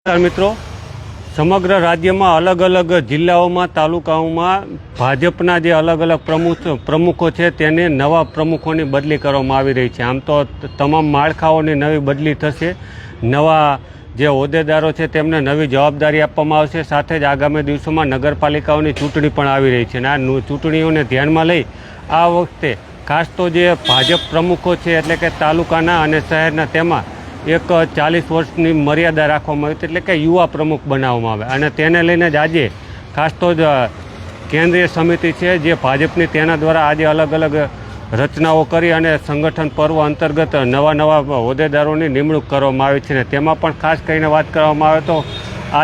મિત્રો, સમગ્ર રાજ્યમાં અલગ અલગ જિલ્લાઓમાં તાલુકાઓમાં ભાજપના જે અલગ અલગ પ્રમુખો છે તેને નવા પ્રમુખોની બદલી કરવામાં આવી રહી છે. આમ તો તમામ માળખાઓની નવી બદલી થશે, નવા જે હોદ્દેદારો છે તેમને નવી જવાબદારી આપવામાં આવશે. સાથે જ આગામી દિવસોમાં નગરપાલિકાઓની ચૂંટણી પણ આવી રહી છે અને આ ચૂંટણીઓને ધ્યાનમાં લઈ આ વખતે ખાસ તો જે ભાજપ પ્રમુખો છે એટલે કે તાલુકાના અને શહેરના તેમાં એક 40 વર્ષની મર્યાદા રાખવામાં આવી એટલે કે યુવા પ્રમુખ બનાવવામાં આવે અને તેને લઈને જ આજે ખાસ તો જ કેન્દ્રીય સમિતિ છે જે ભાજપની તેના દ્વારા આજે અલગ અલગ રચનાઓ કરી અને સંગઠન પર્વ અંતર્ગત નવા હોદ્દેદારોની નિમણૂક કરવામાં આવી છે ને તેમાં પણ ખાસ કરીને વાત કરવામાં આવે તો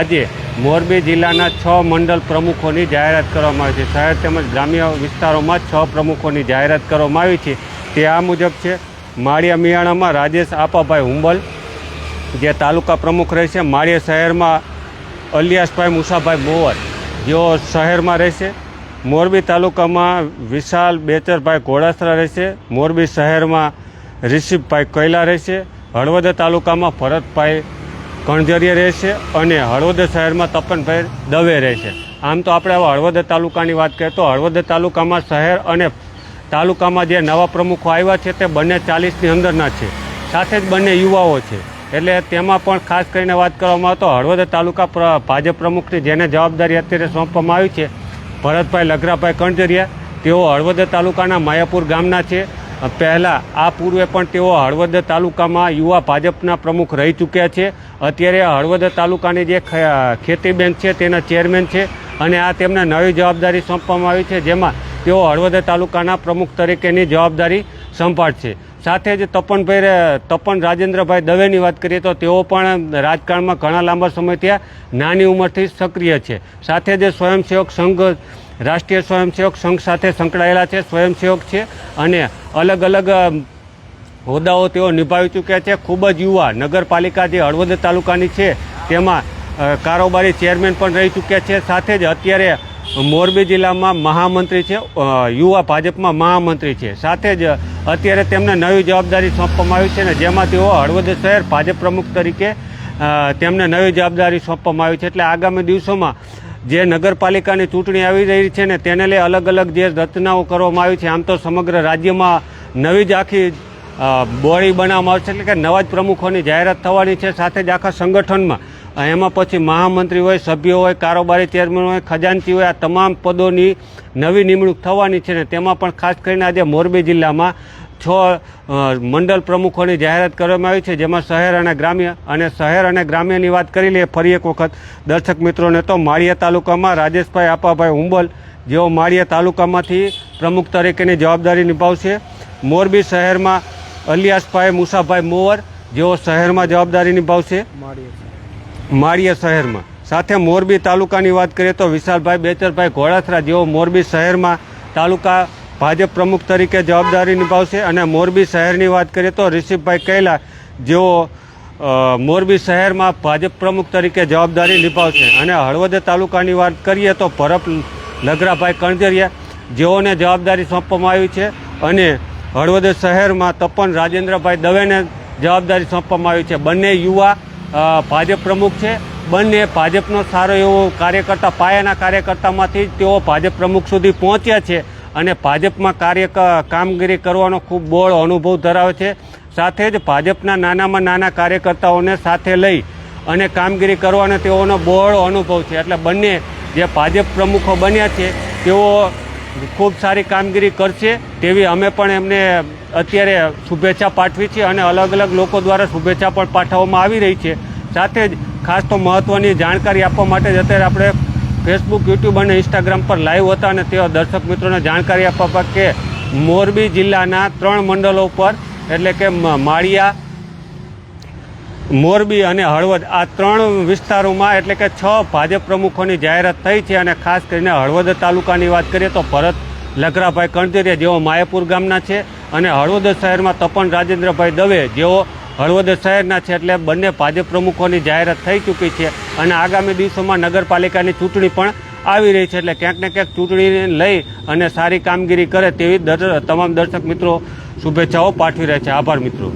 આજે મોરબી જિલ્લાના 6 મંડળ પ્રમુખોની જાહેરાત કરવામાં આવી છે. શહેર તેમજ ગ્રામ્ય વિસ્તારોમાં 6 પ્રમુખોની જાહેરાત કરવામાં આવી છે. તે આ મુજબ છે: માળિયા મિયાણામાં રાજેશ આપાભાઈ હુંબલ જે તાલુકા પ્રમુખ રહેશે. માળિયા શહેરમાં અલિયાસભાઈ મુસાભાઈ મોવર જેઓ શહેરમાં રહેશે. મોરબી તાલુકામાં વિશાલ બેચરભાઈ ઘોડાસરા રહેશે. મોરબી શહેરમાં રિષભભાઈ કૈલા રહેશે. હળવદ તાલુકામાં ભરતભાઈ કણઝરિયા રહેશે અને હળવદ શહેરમાં તપનભાઈ દવે રહેશે. આમ તો આપણે હવે હળવદ તાલુકાની વાત કરીએ તો હળવદ તાલુકામાં શહેર અને તાલુકામાં જે નવા પ્રમુખો આવ્યા છે તે બંને 40ની અંદરના છે, સાથે જ બંને યુવાઓ છે. એટલે તેમાં પણ ખાસ કરીને વાત કરવામાં આવે તો હળવદ તાલુકા ભાજપ પ્રમુખની જેને જવાબદારી અત્યારે સોંપવામાં આવી છે ભરતભાઈ લઘરાભાઈ કણઝરિયા, તેઓ હળવદ તાલુકાના માયાપુર ગામના છે. પહેલાં આ પૂર્વે પણ તેઓ હળવદ તાલુકામાં યુવા ભાજપના પ્રમુખ રહી ચૂક્યા છે. અત્યારે હળવદ તાલુકાની જે ખેતી બેંક છે તેના ચેરમેન છે અને આ તેમને નવી જવાબદારી સોંપવામાં આવી છે જેમાં તેઓ હળવદ તાલુકાના પ્રમુખ તરીકેની જવાબદારી સંભાળશે. સાથે જ તપન રાજેન્દ્રભાઈ દવેની વાત કરીએ તો તેઓ પણ રાજકારણમાં ઘણા લાંબા સમયથી નાની ઉંમરથી સક્રિય છે. સાથે જ સ્વયંસેવક સંઘ, રાષ્ટ્રીય સ્વયંસેવક સંઘ સાથે સંકળાયેલા છે, સ્વયંસેવક છે અને અલગ અલગ હોદ્દાઓ તેઓ નિભાવી ચૂક્યા છે. ખૂબ જ યુવા નગરપાલિકા જે હળવદ તાલુકાની છે તેમાં કારોબારી ચેરમેન પણ રહી ચૂક્યા છે. સાથે જ અત્યારે મોરબી જિલ્લામાં મહામંત્રી છે, યુવા ભાજપમાં મહામંત્રી છે. સાથે જ અત્યારે તેમને નવી જવાબદારી સોંપવામાં આવી છે ને જેમાં તેઓ હળવદ શહેર ભાજપ પ્રમુખ તરીકે તેમને નવી જવાબદારી સોંપવામાં આવી છે. એટલે આગામી દિવસોમાં જે નગરપાલિકાની ચૂંટણી આવી રહી છે ને તેને લઈ અલગ અલગ જે રચનાઓ કરવામાં આવી છે. આમ તો સમગ્ર રાજ્યમાં નવી જ આખી બોડી બનાવવામાં આવશે એટલે કે નવા જ પ્રમુખોની જાહેરાત થવાની છે. સાથે જ આખા સંગઠનમાં એમાં પછી મહામંત્રી હોય, સભ્યો હોય, કારોબારી ચેરમેન હોય, ખજાનચી હોય, આ તમામ પદોની નવી નિમણૂક થવાની છે ને તેમાં પણ ખાસ કરીને આજે મોરબી જિલ્લામાં 6 મંડળ પ્રમુખોની જાહેરાત કરવામાં આવી છે જેમાં શહેર અને ગ્રામ્યની વાત કરી લઈએ ફરી એક વખત દર્શક મિત્રોને તો માળિયા તાલુકામાં રાજેશભાઈ આપાભાઈ હુંબલ જેઓ માળિયા તાલુકામાંથી પ્રમુખ તરીકેની જવાબદારી નિભાવશે. મોરબી શહેરમાં અલિયાસભાઈ મુસાભાઈ મોવર જેઓ શહેરમાં જવાબદારી નિભાવશે માળિયા શહેરમાં. સાથે મોરબી તાલુકાની વાત કરીએ તો વિશાલભાઈ બેચરભાઈ ઘોડાસરા જેઓ મોરબી શહેરમાં તાલુકા ભાજપ પ્રમુખ તરીકે જવાબદારી નિભાવશે અને મોરબી શહેરની વાત કરીએ તો રિષભભાઈ કૈલા જેઓ મોરબી શહેરમાં ભાજપ પ્રમુખ તરીકે જવાબદારી નિભાવશે. અને હળવદ તાલુકાની વાત કરીએ તો ભરત લઘરાભાઈ કણઝરિયા જેઓને જવાબદારી સોંપવામાં આવી છે અને હળવદ શહેરમાં તપન રાજેન્દ્રભાઈ દવેને જવાબદારી સોંપવામાં આવી છે. બંને યુવા ભાજપ પ્રમુખ છે. બંને ભાજપનો સારો એવો કાર્યકર્તા, પાયાના કાર્યકર્તામાંથી જ તેઓ ભાજપ પ્રમુખ સુધી પહોંચ્યા છે અને ભાજપમાં કામગીરી કરવાનો ખૂબ બોળ અનુભવ ધરાવે છે. સાથે જ ભાજપના નાનામાં નાના કાર્યકર્તાઓને સાથે લઈ અને કામગીરી કરવાનો તેઓનો બોળ અનુભવ છે. એટલે બંને જે ભાજપ પ્રમુખો બન્યા છે તેઓ ખૂબ સારી કામગીરી કરશે તેવી અમે પણ એમને અત્યારે શુભેચ્છા પાઠવી છે અને અલગ અલગ લોકો દ્વારા શુભેચ્છા પણ પાઠવવામાં આવી રહી છે. સાથે જ ખાસ તો મહત્ત્વની જાણકારી આપવા માટે જ અત્યારે આપણે ફેસબુક, યુટ્યુબ અને ઇન્સ્ટાગ્રામ પર લાઈવ હતા અને તેઓ દર્શક મિત્રોને જાણકારી આપવા કે મોરબી જિલ્લાના 3 મંડળો પર એટલે કે માળિયા, મોરબી અને હળવદ આ 3 વિસ્તારોમાં એટલે કે 6 ભાજપ પ્રમુખોની જાહેરાત થઈ છે. અને ખાસ કરીને હળવદ તાલુકાની વાત કરીએ તો ભરત લઘરાભાઈ કણઝરિયા જેઓ માયાપુર ગામના છે અને હળવદ શહેરમાં તપન રાજેન્દ્રભાઈ દવે જેઓ હળવદ શહેરના છે. એટલે બંને ભાજપ પ્રમુખોની જાહેરાત થઈ ચૂકી છે અને આગામી દિવસોમાં નગરપાલિકાની ચૂંટણી પણ આવી રહી છે. એટલે ક્યાંક ને ક્યાંક ચૂંટણીને લઈ અને સારી કામગીરી કરે તેવી તમામ દર્શક મિત્રો શુભેચ્છાઓ પાઠવી રહ્યા છે. આભાર મિત્રો.